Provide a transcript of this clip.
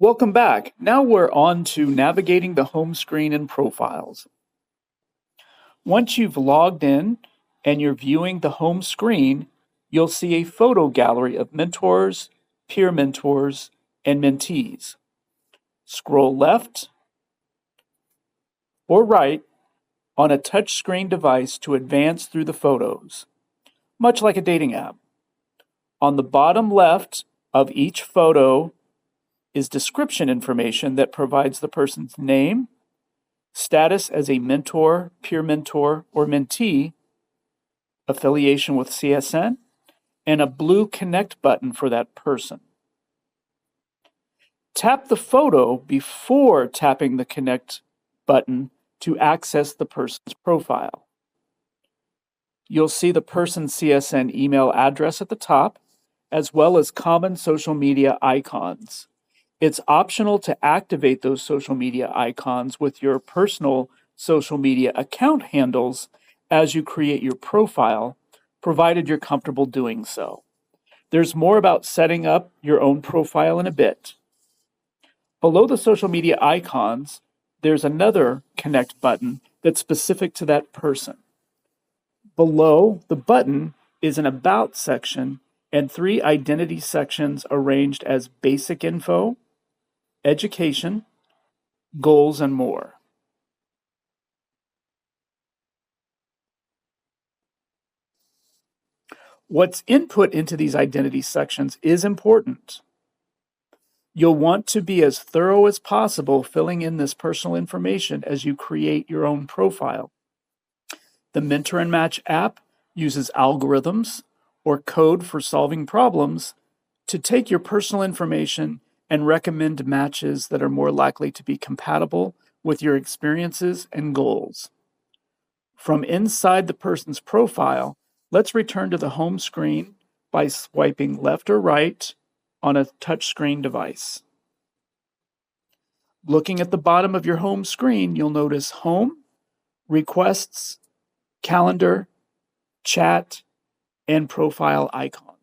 Welcome back. Now we're on to navigating the home screen and profiles. Once you've logged in and you're viewing the home screen, you'll see a photo gallery of mentors, peer mentors, and mentees. Scroll left or right on a touchscreen device to advance through the photos, much like a dating app. On the bottom left of each photo is description information that provides the person's name, status as a mentor, peer mentor, or mentee, affiliation with CSN, and a blue connect button for that person. Tap the photo before tapping the connect button to access the person's profile. You'll see the person's CSN email address at the top, as well as common social media icons. It's optional to activate those social media icons with your personal social media account handles as you create your profile, provided you're comfortable doing so. There's more about setting up your own profile in a bit. Below the social media icons, there's another connect button that's specific to that person. Below the button is an about section and 3 identity sections arranged as basic info, education, goals, and more. What's input into these identity sections is important. You'll want to be as thorough as possible filling in this personal information as you create your own profile. The Mentor and Match app uses algorithms or code for solving problems to take your personal information and recommend matches that are more likely to be compatible with your experiences and goals. From inside the person's profile, let's return to the home screen by swiping left or right on a touchscreen device. Looking at the bottom of your home screen, you'll notice Home, Requests, Calendar, Chat, and Profile icons.